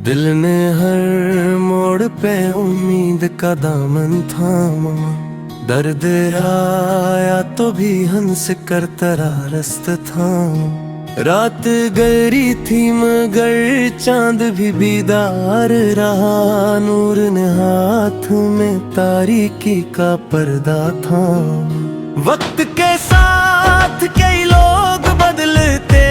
दिल ने हर मोड़ पे उम्मीद का दामन थामा। दर्द आया तो भी हंस कर तरा रस्त थामा। रात गहरी थी मगर चांद भी बीदार रहा। नूर ने हाथ में तारीकी का पर्दा थामा। वक्त के साथ कई लोग बदलते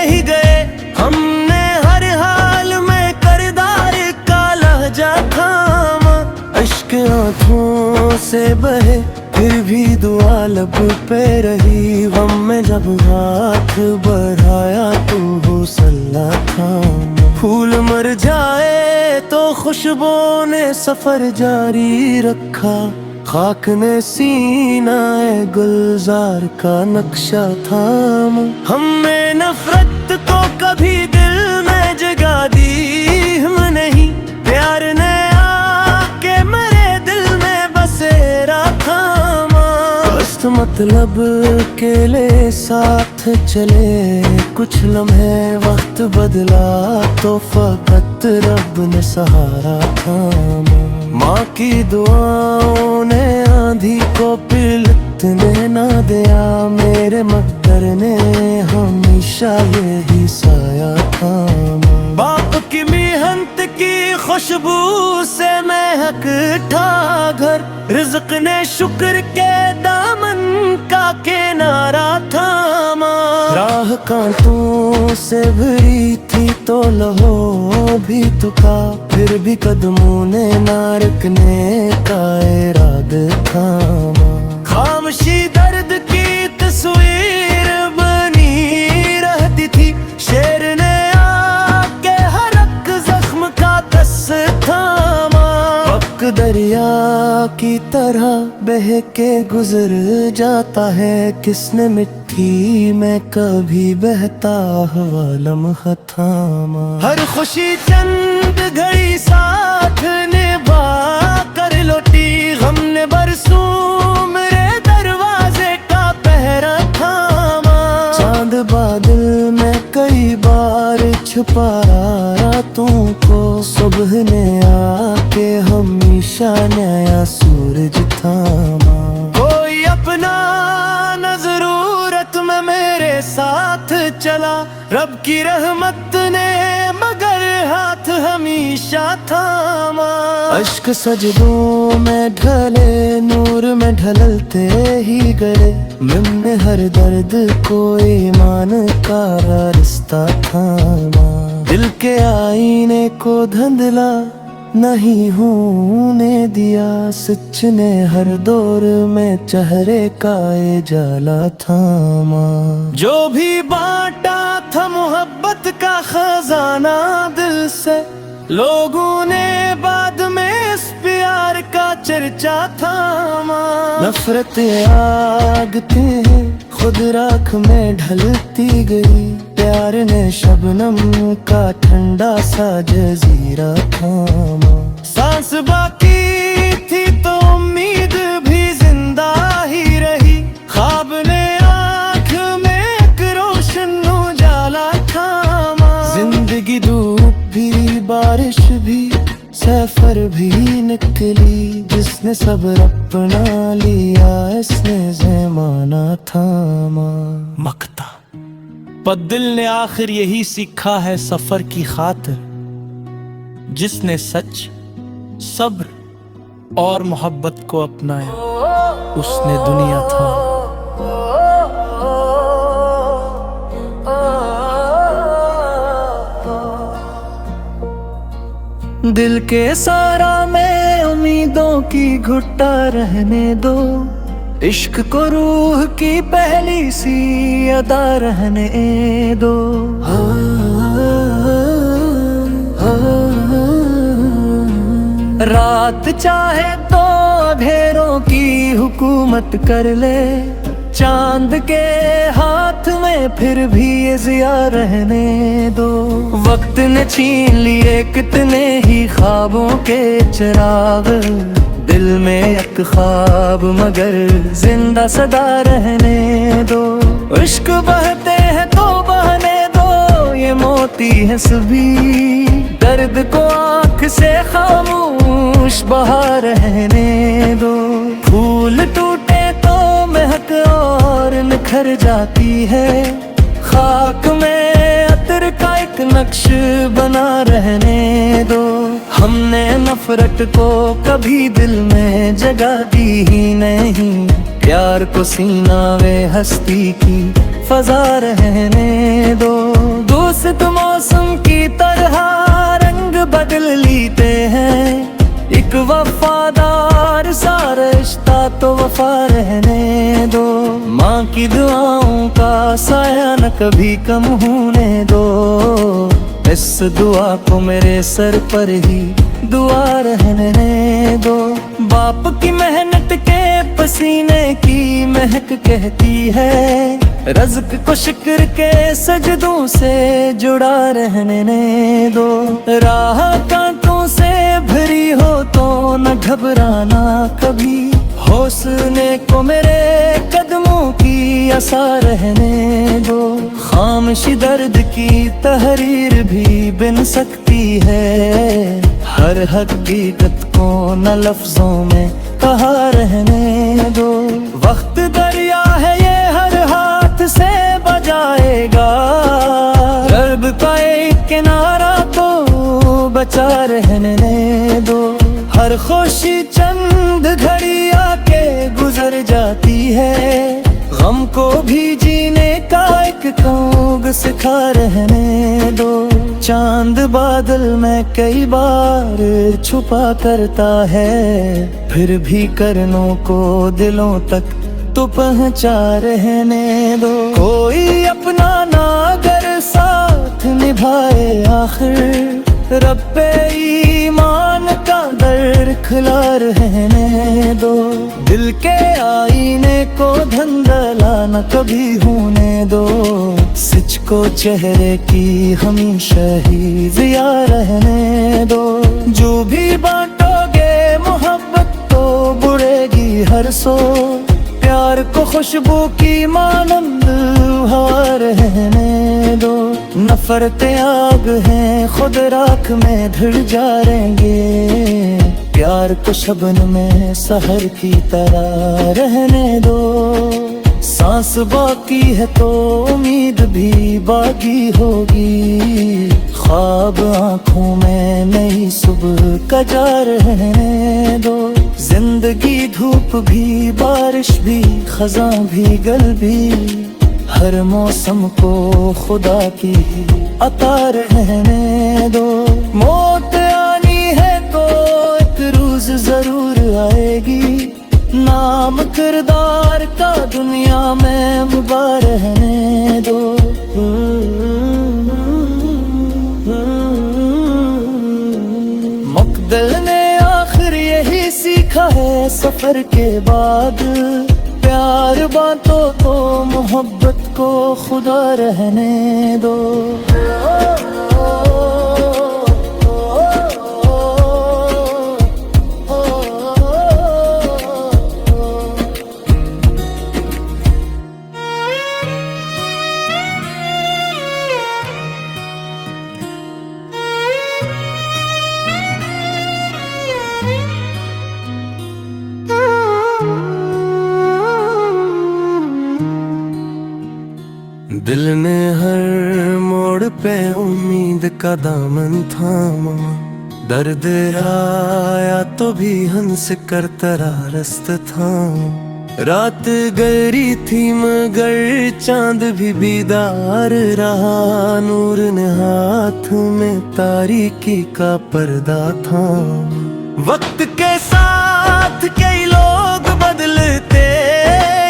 ही गए। हमने हर हाल में करदार का लहजा थामा। अश्क आँखों से बहे फिर भी दुआ लब पे रही। गम में जब हाथ बढ़ाया तू हौसला थामा। फूल मर जाए तो खुशबू ने सफर जारी रखा। खाक ने सीना गुलजार का नक्शा थामा। हमने नफरत को कभी दिल में जगा दी हम नहीं। प्यार ने आके मेरे दिल में बसेरा थामा। दोस्त मतलब के लिए साथ चले कुछ लम्हे वक्त बदला तो फकत रब ने सहारा थामा। माँ की दुआओं ने आंधी को पिलतने ना दिया। मेरे मकदर ने हमेशा यही साया थामा। बाप की मेहनत की खुशबू से महक था घर। रिज़्क़ ने शुक्र के दामन का किनारा थामा। राह कांटों से भरी थी तो लहो भी तुका। फिर भी कदमों ने ना रुकने का इरादा थामा। खामोशी दर्द की तस्वीर बनी रहती थी। शेर ने आके हर एक जख्म का कस थामा। वक्त दरिया की तरह बह के गुजर जाता है। किसने मिट्टी में कभी बहता हुआ लम्हा थामा। हर खुशी चंद घड़ी साथ निभा कर लौटी। गम ने बरसों मेरे दरवाजे का पहरा थामा। चांद बादल में कई बार छुपाया रातों को। सुबह ने आके हमेशा नया सूरज थामा। कोई अपना न जरूरत में मेरे साथ चला। रब की रहमत ने मगर हाथ हमेशा थामा। अश्क सजदों में ढले नूर में ढलते ही गए। मैंने हर दर्द को ईमान का रास्ता थामा। दिल के आईने को धुंधला नहीं होने दिया। सच ने हर दौर में चेहरे का उजाला थामा। जो भी बांटा था मोहब्बत का खजाना दिल से। लोगों ने बाद में इस प्यार का चर्चा थामा। नफरत आग थी खुद राख में ढलती गई। प्यार ने शबनम का ठंडा सा जजीरा थामा। सांस बाकी थी तो उम्मीद भी जिंदा ही रही। ख्वाब ने आँख में एक रोशन उजाला थामा। जिंदगी धूप भी बारिश भी सफर भी निकली। जिसने सब्र अपना लिया इसने ज़माना थामा। मकता पर दिल ने आखिर यही सीखा है सफर की खातिर। जिसने सच सब्र और मोहब्बत को अपनाया उसने दुनिया था। दिल के सारा में उम्मीदों की घुट्टा रहने दो। इश्क को रूह की पहली सी अदा रहने दो। रात चाहे तो अंधेरों की हुकूमत कर ले। चांद के हाथ में फिर भी ये ज़िया रहने दो। वक्त ने छीन लिए कितने ही ख्वाबों के चिराग। दिल में एक ख्वाब मगर जिंदा सदा रहने दो। इश्क बहते हैं तो बहने दो। ये मोती है सभी दर्द को आँख से खामोश बहा रहने दो। फूल टूटे तो महक और निखर जाती है, खाक में अतर का एक नक्श बना रहने दो। हमने नफरत को कभी दिल में जगह दी ही नहीं, प्यार को सीना वे हस्ती की फजा रहने दो। दोस्त मौसम की तरह रंग बदल लेते हैं, एक वफादार सा रिश्ता तो वफा रहने दो। माँ की दुआओं का साया न कभी कम होने दो, इस दुआ को मेरे सर पर ही दुआ रहने दो। बाप की मेहनत के पसीने की महक कहती है, रज़्क़ को शुक्र के सजदों से जुड़ा रहने दो। राह कांटों से भरी हो तो न घबराना कभी, हौसले को मेरे कदमों की आसा रहने दो। खामोशी दर्द की तहरीर भी बिन सकती है, हर हकीकत को न लफ्जों में कहा रहने दो। वक्त दरिया है ये हर हाथ से बजाएगा, रब का एक किनारा तो बचा रहने दो। हर खुशी चंद घड़ी आके गुजर जाती है, गम को भी जीने का एक कौग सिखा रहने दो। चांद बादल में कई बार छुपा करता है, फिर भी करनों को दिलों तक तो पहुंचा रहने दो। कोई अपना ना अगर साथ निभाए आखिर, रब पे ईमान का दर खुला रहने दो। दिल के आईने को धंधला न कभी होने दो, सच को चेहरे की हमेशा ही जिया रहने दो। जो भी बांटोगे मोहब्बत तो बुढ़ेगी हर सो, प्यार को खुशबू की मानंद हवा रहने दो। नफरतें आग हैं खुद राख में ढल जाएंगे, प्यार को शबन में सहर की तरह रहने दो। सांस बाकी है तो उम्मीद भी बाकी होगी, ख्वाब आँखों में नई सुबह का जा रहने दो। जिंदगी धूप भी बारिश भी खज़ां भी गल भी, हर मौसम को खुदा की अता रहने दो। मौत आनी है तो एक रोज जरूर आएगी, नाम किरदार का दुनिया में मुबारक रहने दो। मुक़द्दर ने आखिर यही सीखा है सफर के बाद, प्यार बातों तो मोहब्बत को खुदा रहने दो। दिल ने हर मोड़ पे उम्मीद का दामन थामा, दर्द आया तो भी हंस कर तरा रास्ता था। रात गहरी थी मगर चांद भी बीदार रहा, नूर ने हाथ में तारीकी का पर्दा था। वक्त के साथ कई लोग बदलते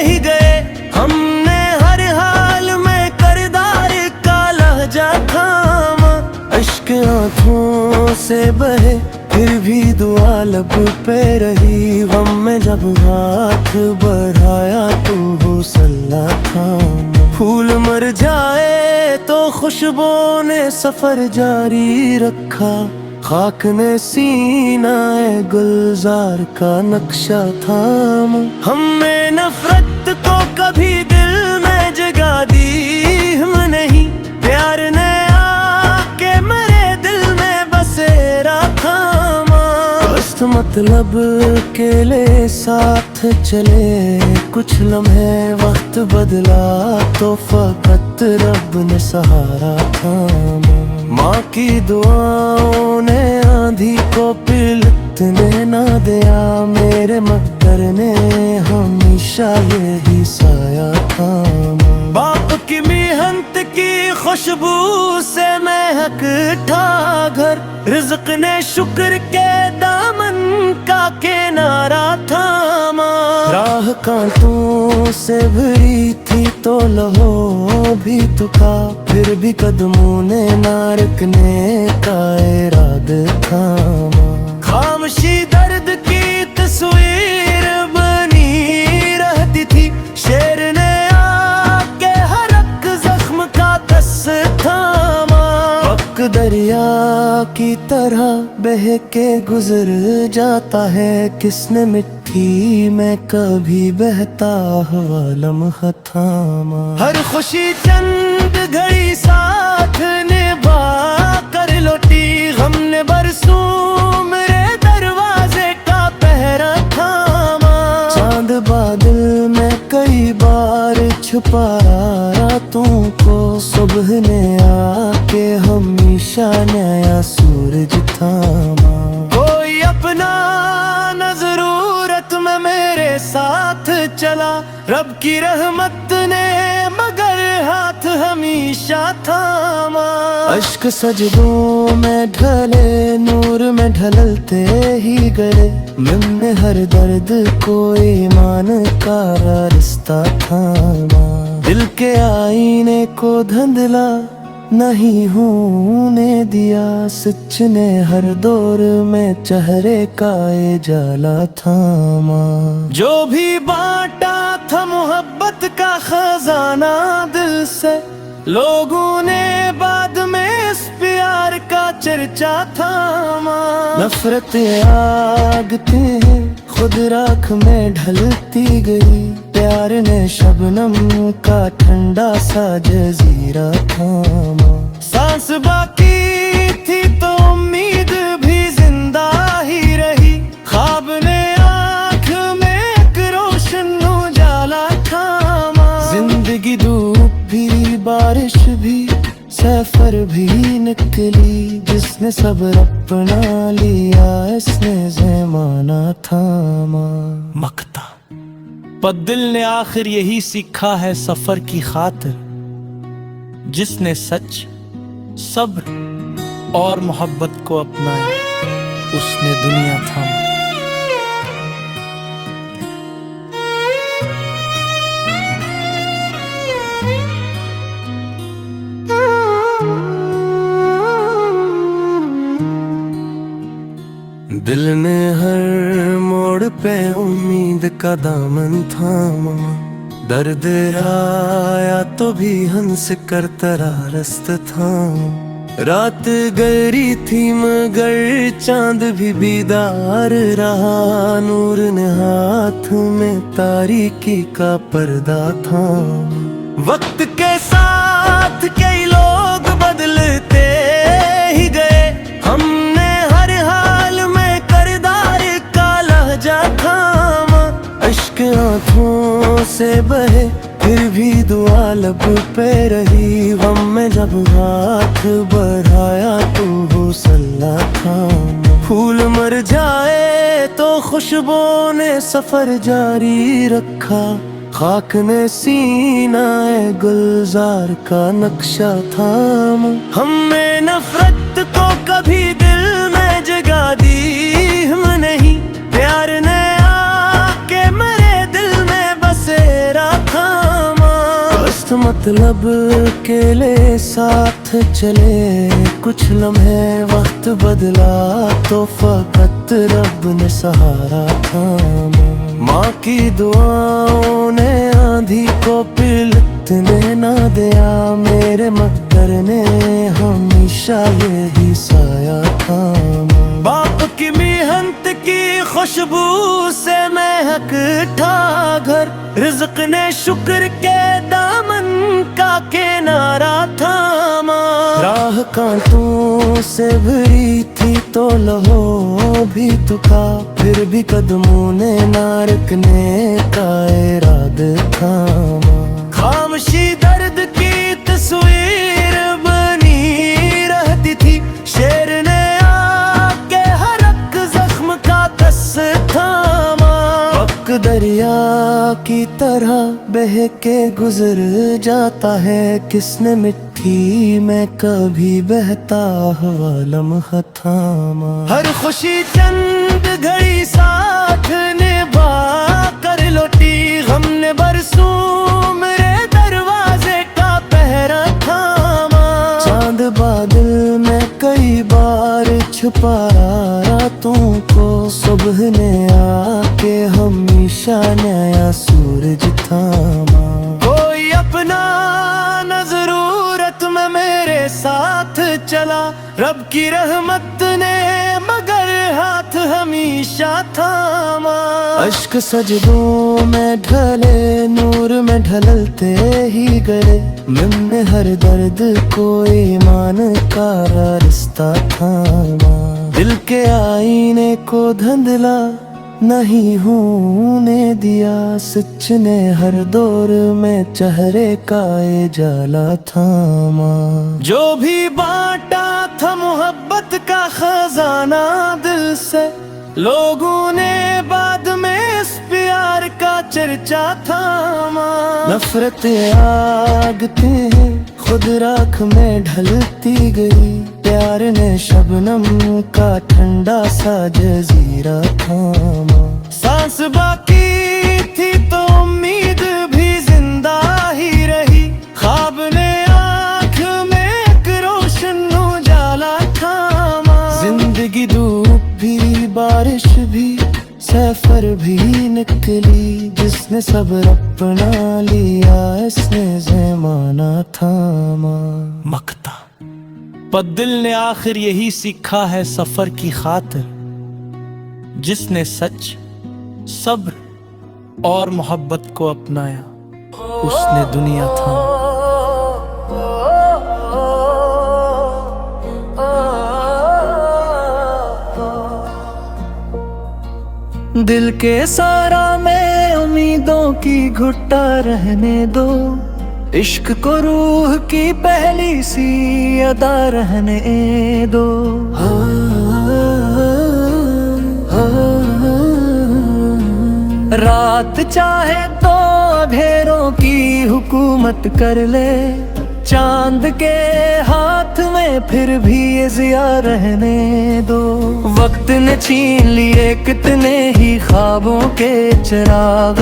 ही गए, हमने हर हाल में करदार का लहजा थामा। अश्क आँखों से बहे फिर भी दुआ लब पे रही, गम में जब हाथ बढ़ाया तो हौसला था। फूल मर जाए तो खुशबू ने सफर जारी रखा, खाक ने सीना गुलजार का नक्शा था। हमने नफरत को कभी दिल में जगा दी हम नहीं, प्यार ने आके मेरे दिल में बसे मतलब के लिए साथ चले कुछ लम्हे, वक्त बदला तो फकत रब ने सहारा थामा। माँ की दुआओं ने आंधी को पिलतने ना दिया, मेरे मक्कर ने हमेशा यही साया थामा। बाप की मेहनत की खुशबू से महकता घर, रिज़्क़ ने शुक्र के दामन का किनारा थामा। राह कांटों से भरी थी तो लहो भी तुका, फिर भी कदमों ने ना रुकने का इरादा थामा। खामोशी दर्द की तस्वीर बनी रहती थी, शेर ने आके हर एक जख्म का दस थामा। वक्त दरिया की तरह बह के गुजर जाता है, किसने मिट्टी में कभी बहता हुआ लम्हा थामा। हर खुशी चंद घड़ी साथ निभा कर लौटी, गम ने बरसों मेरे दरवाजे का पहरा थामा। चांद बादल में कई बार छुपाया रातों को, सुबह ने आके हमेशा नया सूरज थामा। कोई अपना न जरूरत में मेरे साथ चला, रब की रहमत ने मगर हाथ हमेशा थामा। अश्क सजदों में ढले, नूर में ढलते ही गए, मैंने हर दर्द को ईमान का रास्ता थामा। दिल के आईने को धंधला नहीं होने दिया, सच ने हर दौर में चेहरे का जाला थामा। जो भी बांटा था मोहब्बत का खजाना दिल से, लोगों ने बाद में इस प्यार का चर्चा थामा। नफरत आग थे खुद राख में ढलती गई, प्यार ने शबनम का ठंडा सा जजीरा थामा। सांस बाकी थी तो उम्मीद भी जिंदा ही रही, ख्वाब ने आँख में एक रोशन उजाला थामा। जिंदगी धूप भी बारिश भी सफर भी निकली, जिसने सब्र अपना लिया इसने ज़माना थामा। मकता बद्दिल ने आखिर यही सीखा है सफर की खातिर, जिसने सच सब्र और मोहब्बत को अपनाया उसने दुनिया थामा। दिल ने हर मोड़ पे उम्मीद का दामन थामा, दर्द आया तो भी हंस कर तरा रास्ता थामा। रात गहरी थी मगर चांद भी बीदार रहा, नूर ने हाथ में तारीकी का पर्दा थामा। वक्त के साथ कई लोग बदलते ही गए, हमने हर हाल में करदार का लहजा थामा। अश्क आँखों से बहे फिर भी दुआ लब पे रही, गम में जब हाथ बढ़ाया तो हौसला थामा। फूल मर जाए तो खुशबू ने सफर जारी रखा, खाक ने सीना गुलजार का नक्शा थामा। हमने नफरत को कभी दिल में जगा दी हम नहीं, प्यार ने आके मेरे दिल में बसेरा थामा। दोस्त मतलब के लिए साथ चले कुछ लम्हे, वक्त बदला तो फकत रब ने सहारा थामा। माँ की दुआओं ने आंधी को पिलतने ना दिया, मेरे मक्कर ने हमेशा यही साया थामा। बाप की मेहनत की खुशबू से महकता घर, रिज़्क़ ने शुक्र के दामन का किनारा थामा। राह कांटों से भरी थी तो लहो भी तुका, फिर भी कदमों ने ना रुकने का इरादा थामा। खामोशी दर्द की तस्वीर बनी रहती थी, शेर ने आके हर एक जख्म का कस थामा। वक्त दरिया की तरह बह के गुजर जाता है, किसने मिट्टी में कभी बहता हुआ लम्हा थामा। हर खुशी चंद घड़ी साथ निभा कर लौटी, गम ने बरसों मेरे दरवाजे का पहरा थामा। चांद बादल में कई बार छुपाया रातों को, सुबह ने आके हमेशा नया सूरज थामा। कोई अपना न जरूरत में मेरे साथ चला, रब की रहमत ने मगर हाथ हमेशा थामा। अश्क सजदों में ढले, नूर में ढलते ही गए, मैंने हर दर्द को ईमान का रास्ता थामा। दिल के आईने को धुंधला नहीं होने दिया, सच ने हर दौर में चेहरे का उजाला थामा। जो भी बांटा था मोहब्बत का खजाना दिल से, लोगों ने बाद में इस प्यार का चर्चा थामा। नफरत आग थे खुद राख में ढलती गई, प्यार ने शबनम का ठंडा सा जजीरा थामा। सांस बाकी थी तो उम्मीद भी जिंदा ही रही, ख्वाब ने आँख में एक रोशन उजाला थामा। जिंदगी धूप भी बारिश भी सफर भी निकली, जिसने सब्र अपना लिया इसने ज़माना थामा। मकता पर दिल ने आखिर यही सीखा है सफर की खातिर, जिसने सच सब्र और मोहब्बत को अपनाया उसने दुनिया थामा। दिल के सारा में उम्मीदों की घुट्टा रहने दो, इश्क को रूह की पहली सी अदा रहने दो। रात चाहे तो अंधेरों की हुकूमत कर ले, चांद के हाथ में फिर भी ये ज़िया रहने दो। वक्त ने छीन लिए कितने ही ख्वाबों के चिराग,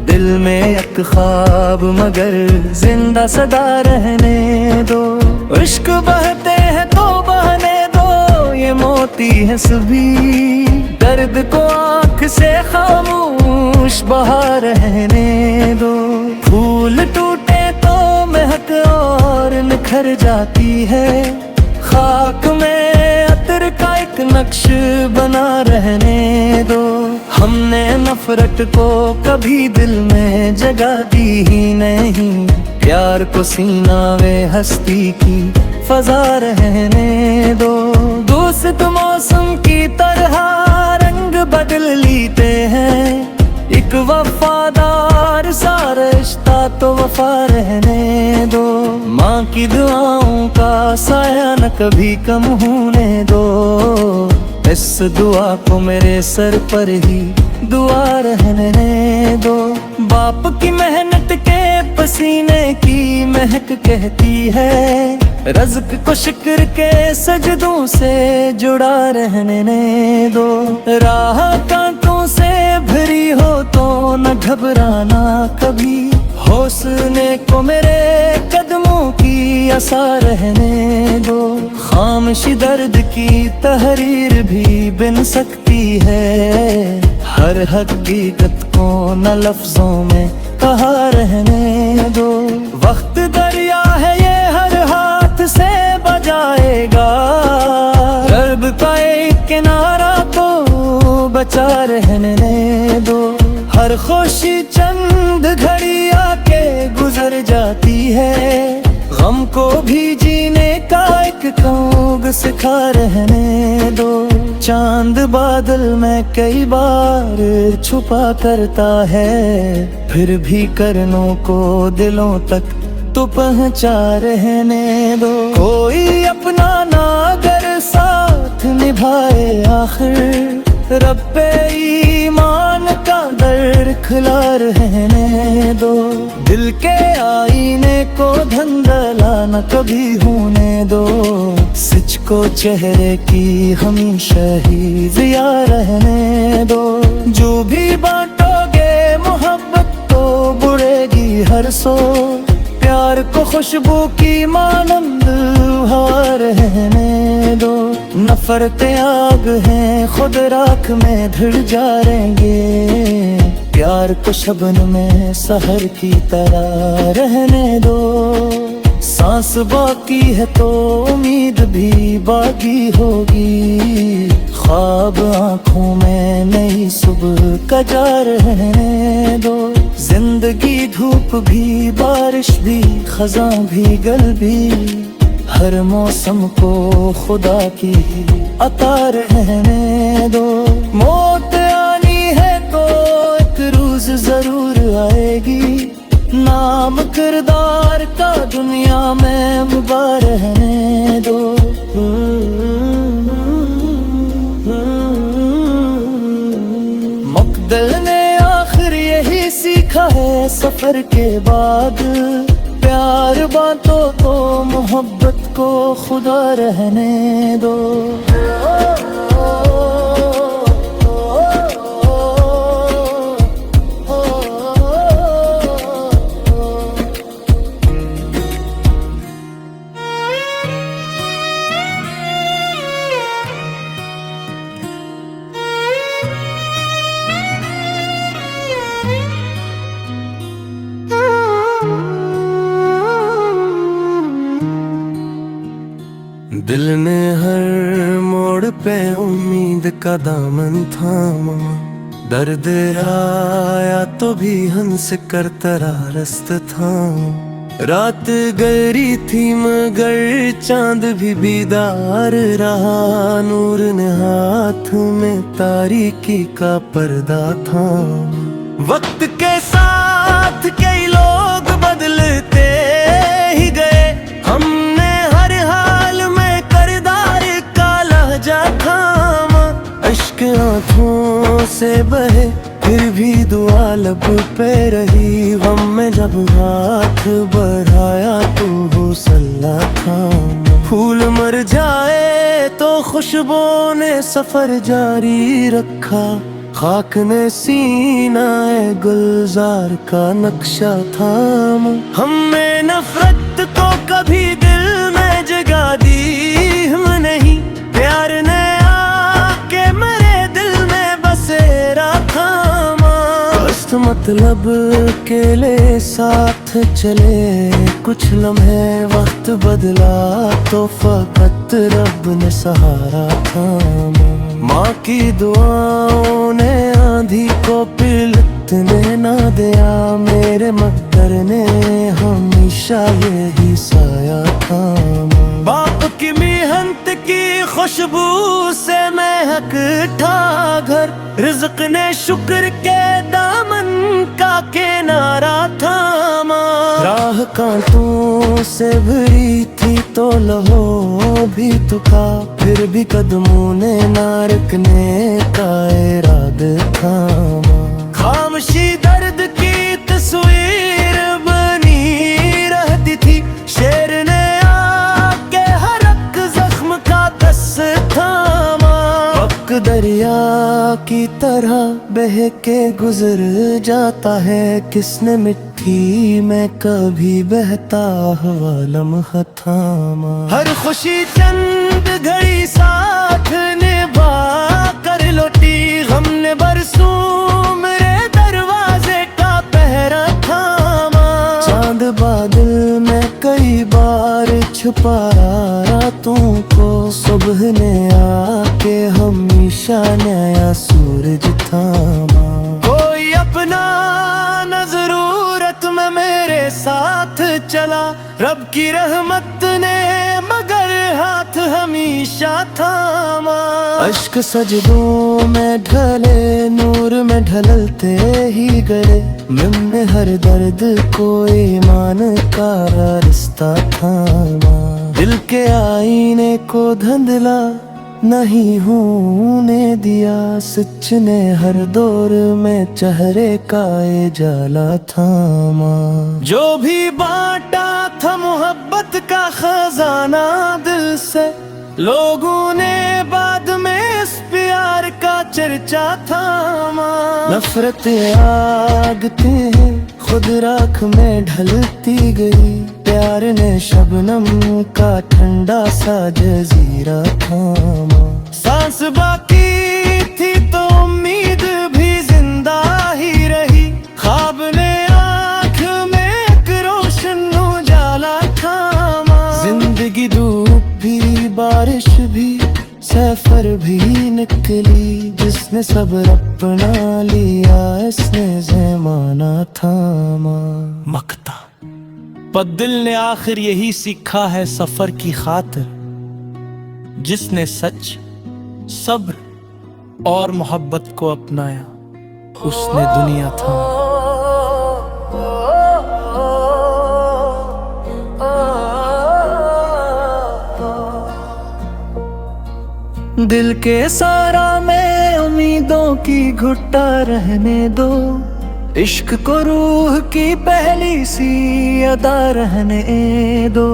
दिल में एक ख्वाब मगर जिंदा सदा रहने दो। इश्क बहते हैं तो बहने दो, ये मोती है सभी, दर्द को आँख से खामोश बहा रहने दो। फूल टूटे तो महक और निखर जाती है, खाक में अतर का एक नक्श बना रहने दो। हमने नफरत को कभी दिल में जगह दी ही नहीं, प्यार को सीना वे हस्ती की फजा रहने दो। दोस्त मौसम की तरह रंग बदल लेते हैं, एक वफादार सा रिश्ता तो वफा रहने दो। माँ की दुआओं का साया न कभी कम होने दो, इस दुआ को मेरे सर पर ही दुआ रहने दो। बाप की मेहनत के पसीने की महक कहती है, रज़्क़ को शुक्र के सजदों से जुड़ा रहने दो। राह कांटों से भरी हो तो न घबराना कभी, हौसले को मेरे कदमों की आसा रहने दो। खामोशी दर्द की तहरीर भी बिन सकती है, हर हकीकत को न लफ्जों में कहा रहने दो। वक्त दरिया है ये हर हाथ से बजाएगा, रब का एक किनारा तो बचा रहने दो। हर खुशी चंद घड़ी आके गुजर जाती है, गम को भी जीने का एक कौग सिखा रहने दो। चांद बादल में कई बार छुपा करता है, फिर भी करनों को दिलों तक तो पहुंचा रहने दो। कोई अपना ना अगर साथ निभाए आखिर, रब पे ईमान का दर खिला रहने दो। दिल के आईने को धंधला न कभी होने दो, सच को चेहरे की हमेशा ही जिया रहने दो। जो भी बांटोगे मोहब्बत तो बुड़ेगी हर सो, प्यार को खुशबू की मानंद हवा रहने दो। नफरतें आग हैं खुद राख में धिड़ जाएंगे, प्यार को शबन में सहर की तरह रहने दो। सांस बाकी है तो उम्मीद भी बाकी होगी, ख्वाब आंखों में नई सुबह का जा रहने दो। जिंदगी धूप भी बारिश भी खज़ां भी गल भी, हर मौसम को खुदा की अता रहने दो। मौत आनी है तो एक रोज जरूर आएगी, नाम किरदार का दुनिया में मुबारक रहने दो। मुक़द्दर ने आखिर यही सीखा है सफर के बाद, प्यार बातों तो मोहब्बत को खुदा रहने दो। दिल ने हर मोड़ पे उम्मीद का दामन थामा, दर्द आया तो भी हंस कर तरा रस्त था। रात गहरी थी मगर चांद भी बीदार रहा, नूर ने हाथ में तारीकी का पर्दा था। वक्त के साथ कई लोग बदलते ही गए, हमने हर हाल में करदार का लहजा थामा। अश्क आंखों से बहे फिर भी दुआ लब पे रही, गम में जब हाथ बढ़ाया तो हौसला थामा। फूल मर जाए तो खुशबू ने सफर जारी रखा, खाक ने सीना गुलजार का नक्शा थामा। हमने नफरत को कभी दिल में जगा दी हम नहीं, प्यार ने आके मेरे दिल में बसेरा थामा। दोस्त मतलब के लिए साथ चले कुछ लम्हे, वक्त बदला तो फकत रब ने सहारा थामा। माँ की दुआओं ने आंधी को पिलटने ना दिया, मेरे मकदर ने हमेशा यही साया थामा। बाप की मेहनत की खुशबू से महक था घर, रिज़्क़ ने शुक्र के दामन का किनारा थामा। राह कांटों से भरी थी तो लहो भी तुका, फिर भी कदमों ने ना रुकने का इरादा थामा। खामोशी दर्द की तस्वीर बनी रहती थी, शेर ने आके हर एक जख्म का कस थामा। वक्त दरिया की तरह बह के गुजर जाता है, किसने मिट्टी में कभी बहता हुआ लम्हा थामा। हर खुशी चंद घड़ी साथ निभा कर लौटी, गम ने बरसों मेरे दरवाजे का पहरा थामा। चांद बादल में कई बार छुपाया रातों को, सुबह ने आके हमेशा नया सूरज थामा। कोई अपना न जरूरत में मेरे साथ चला, रब की रहमत ने मगर हाथ हमेशा थामा। अश्क सजदों में ढले, नूर में ढलते ही गए, मैंने हर दर्द को ईमान का रिश्ता थामा। दिल के आईने को धुंधला नहीं होने दिया, सच ने हर दौर में चेहरे का ये जाला थामा। जो भी बांटा था मोहब्बत का खजाना दिल से, लोगों ने बाद में इस प्यार का चर्चा थामा। नफरत आग थे खुद राख में ढलती गई, प्यार ने शबनम का ठंडा सा जजीरा थामा। सांस बाकी थी तो उम्मीद भी जिंदा ही रही, ख्वाब ने आँख में एक रोशन उजाला थामा। जिंदगी धूप भी बारिश भी सफर भी निकली, जिसने सब्र अपना लिया इसने ज़माना थामा। मकता पर दिल ने आखिर यही सीखा है सफर की खातिर, जिसने सच सब्र और मोहब्बत को अपनाया उसने दुनिया थामा। दिल के सारा में उम्मीदों की घुट्टा रहने दो, इश्क को रूह की पहली सी अदा रहने दो।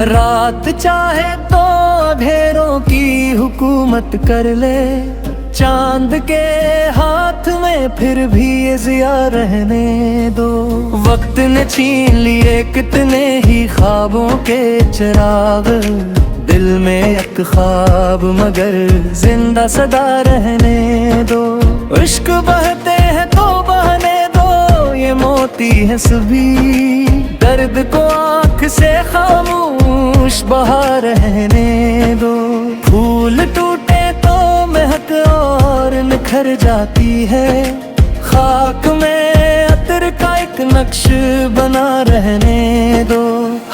रात चाहे तो अंधेरों की हुकूमत कर ले, चांद के हाथ में फिर भी ये ज़िया रहने दो। वक्त ने छीन लिए कितने ही ख्वाबों के चिराग, दिल में एक ख्वाब मगर जिंदा सदा रहने दो। इश्क बहते हैं तो बहने दो, ये मोती है सभी, दर्द को आँख से खामोश बहा रहने दो। फूल टूटे तो महक और निखर जाती है, खाक में अतर का एक नक्श बना रहने दो।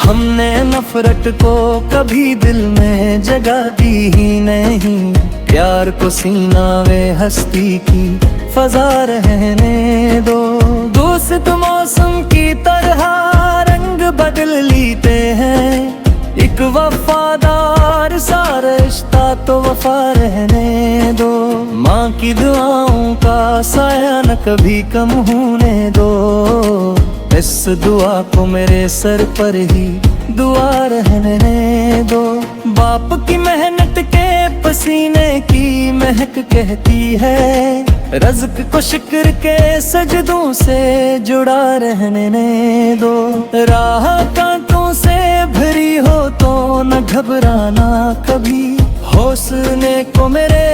हमने नफरत को कभी दिल में जगह दी ही नहीं, प्यार को सीना वे हस्ती की फजा रहने दो। दोस्त मौसम की तरह रंग बदल लेते हैं, एक वफादार सा रिश्ता तो वफा रहने दो। माँ की दुआओं का साया न कभी कम होने दो, इस दुआ को मेरे सर पर ही दुआ रहने दो। बाप की मेहनत के पसीने की महक कहती है, रज़्क़ को शुक्र के सजदों से जुड़ा रहने दो। राह कांटों से भरी हो तो न घबराना कभी, हौसले को मेरे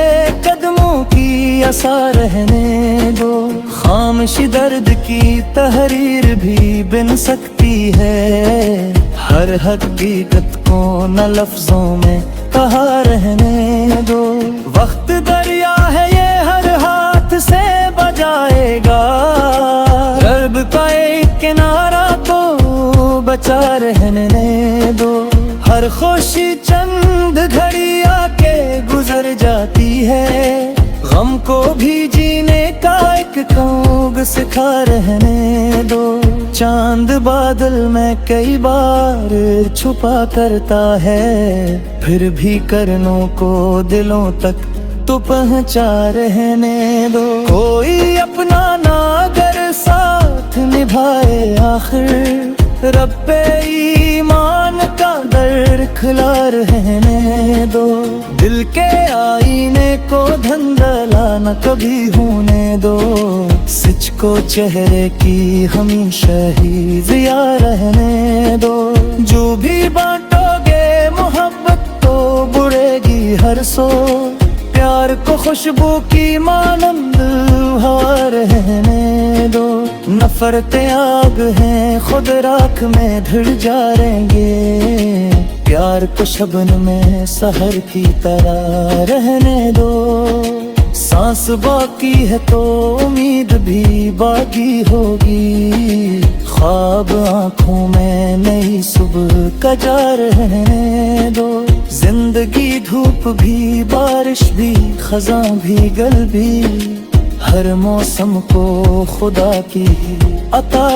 कदमों की आसा रहने दो। खामोशी दर्द की तहरीर भी बिन सकती है, हर हकीकत को न लफ्जों में कहा रहने दो। वक्त दरिया है ये हर हाथ से बजाएगा, रब का एक किनारा तो बचा रहने दो। हर खुशी चंद घड़ी आके गुजर जाती है, गम को भी जीने का एक कौग सिखा रहने दो। चांद बादल में कई बार छुपा करता है, फिर भी करनों को दिलों तक तो पहुंचा रहने दो। कोई अपना ना अगर साथ निभाए आखिर, रब पे ईमान का दर खिला रहने दो। दिल के आईने को धंधला न कभी होने दो, सच को चेहरे की हमेशा ही ज़िया रहने दो। जो भी बांटोगे मोहब्बत तो बुढ़ेगी हर सो, प्यार को खुशबू की मानंद हवा रहने दो। नफरत आग है खुद राख में ढल जाएंगे, प्यार को शबन में सहर की तरह रहने दो। सांस बाकी है तो उम्मीद भी बाकी होगी, ख्वाब आंखों में नई सुबह का जा रहने दो। जिंदगी धूप भी बारिश भी खज़ां भी गल भी, हर मौसम को खुदा की अता